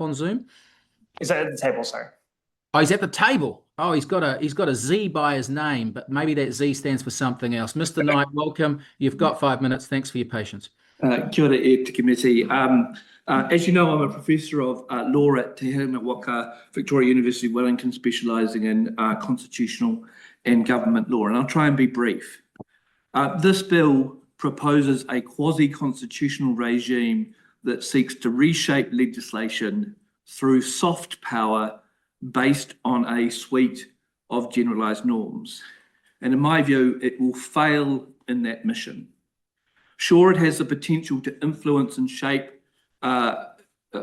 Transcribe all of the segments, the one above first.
on Zoom? He's at the table, sorry. Oh, he's at the table. Oh, he's got a Z by his name, but maybe that Z stands for something else. Mr. Knight, welcome. You've got 5 minutes. Thanks for your patience. Kia ora e te committee. As you know, I'm a professor of law at Te Herenga Waka, Victoria University, Wellington, specialising in constitutional and government law, and I'll try and be brief. This bill proposes a quasi-constitutional regime that seeks to reshape legislation through soft power based on a suite of generalised norms. And in my view, it will fail in that mission. Sure, it has the potential to influence and shape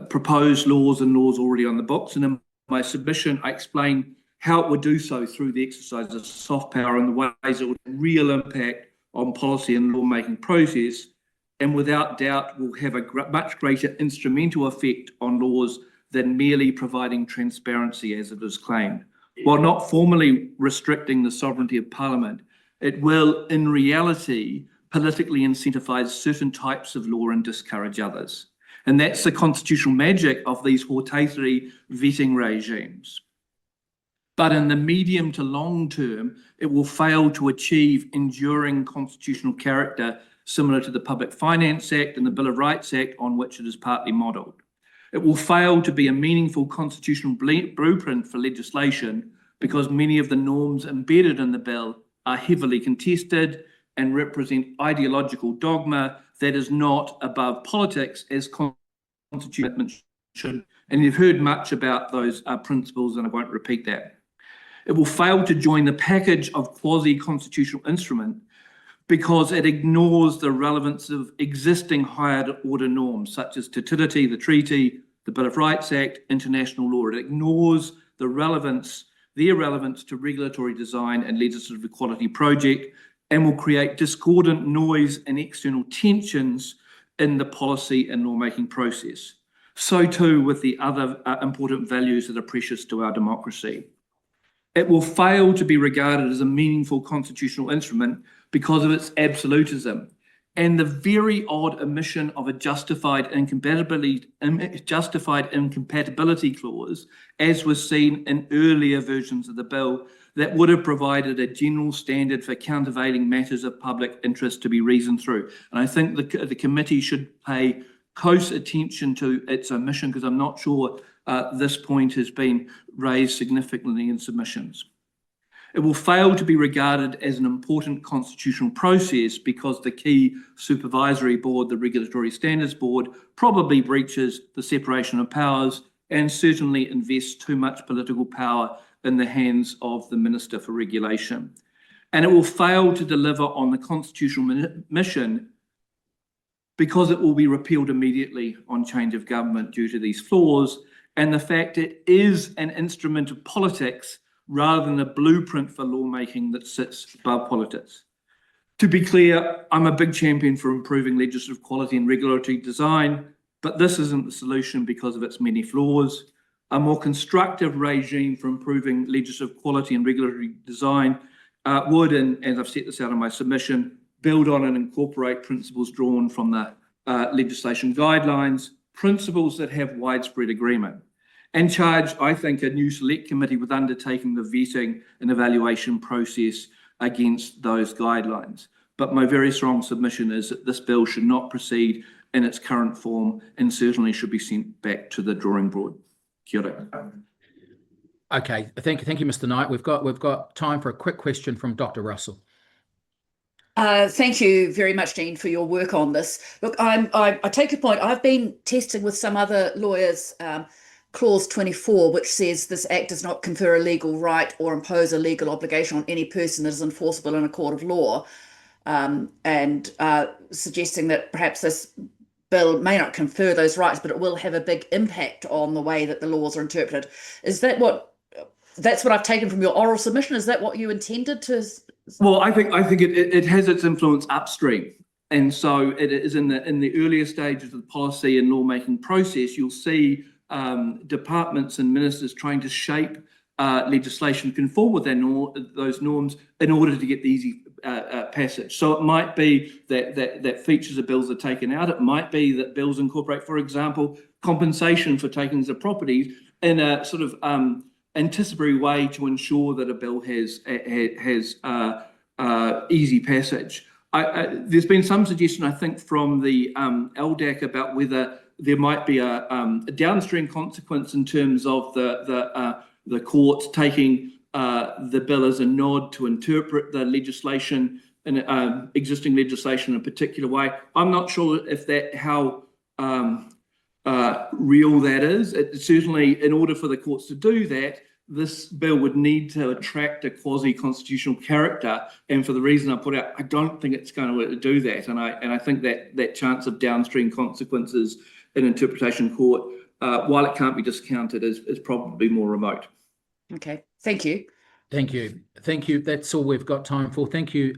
proposed laws and laws already on the books. And in my submission, I explain how it would do so through the exercise of soft power and the ways it would have real impact on policy and lawmaking process, and without doubt will have a much greater instrumental effect on laws than merely providing transparency as it is claimed. While not formally restricting the sovereignty of Parliament, it will in reality politically incentivise certain types of law and discourage others. And that's the constitutional magic of these hortatory vetting regimes. But in the medium to long term, it will fail to achieve enduring constitutional character similar to the Public Finance Act and the Bill of Rights Act on which it is partly modelled. It will fail to be a meaningful constitutional blueprint for legislation because many of the norms embedded in the bill are heavily contested and represent ideological dogma that is not above politics as constitutional commitments should. And you've heard much about those principles, and I won't repeat that. It will fail to join the package of quasi-constitutional instrument because it ignores the relevance of existing higher order norms such as Te Tiriti, the treaty, the Bill of Rights Act, international law. It ignores their relevance to regulatory design and legislative equality project, and will create discordant noise and external tensions in the policy and lawmaking process. So too with the other important values that are precious to our democracy. It will fail to be regarded as a meaningful constitutional instrument because of its absolutism and the very odd omission of a justified incompatibility clause, as was seen in earlier versions of the bill, that would have provided a general standard for countervailing matters of public interest to be reasoned through. And I think the committee should pay close attention to its omission, because I'm not sure this point has been raised significantly in submissions. It will fail to be regarded as an important constitutional process because the key supervisory board, the Regulatory Standards Board, probably breaches the separation of powers and certainly invests too much political power in the hands of the Minister for Regulation. And it will fail to deliver on the constitutional mission because it will be repealed immediately on change of government due to these flaws and the fact it is an instrument of politics rather than a blueprint for lawmaking that sits above politics. To be clear, I'm a big champion for improving legislative quality and regulatory design, but this isn't the solution because of its many flaws. A more constructive regime for improving legislative quality and regulatory design would, and as I've set this out in my submission, build on and incorporate principles drawn from the legislation guidelines, principles that have widespread agreement, and charge, I think, a new select committee with undertaking the vetting and evaluation process against those guidelines. But my very strong submission is that this bill should not proceed in its current form and certainly should be sent back to the drawing board. Kia ora. Okay, thank you, Mr. Knight. We've got time for a quick question from Dr. Russell. Thank you very much, Dean, for your work on this. Look, I take your point. I've been testing with some other lawyers Clause 24, which says this act does not confer a legal right or impose a legal obligation on any person that is enforceable in a court of law, and suggesting that perhaps this bill may not confer those rights, but it will have a big impact on the way that the laws are interpreted. Is that that's what I've taken from your oral submission? Is that what you intended to? Well, I think it has its influence upstream. And so it is in the earlier stages of the policy and lawmaking process, you'll see departments and ministers trying to shape legislation to conform with those norms in order to get the easy passage. So it might be that features of bills are taken out. It might be that bills incorporate, for example, compensation for takings of properties in a sort of anticipatory way to ensure that a bill has easy passage. There's been some suggestion, I think, from the LDAC about whether there might be a downstream consequence in terms of the courts taking the bill as a nod to interpret the legislation in existing legislation in a particular way. I'm not sure if how real that is. Certainly, in order for the courts to do that, this bill would need to attract a quasi-constitutional character, and for the reason I put out, I don't think it's going to do that, and I think that chance of downstream consequences in interpretation court, while it can't be discounted, is probably more remote. Okay, thank you. Thank you. Thank you. That's all we've got time for. Thank you,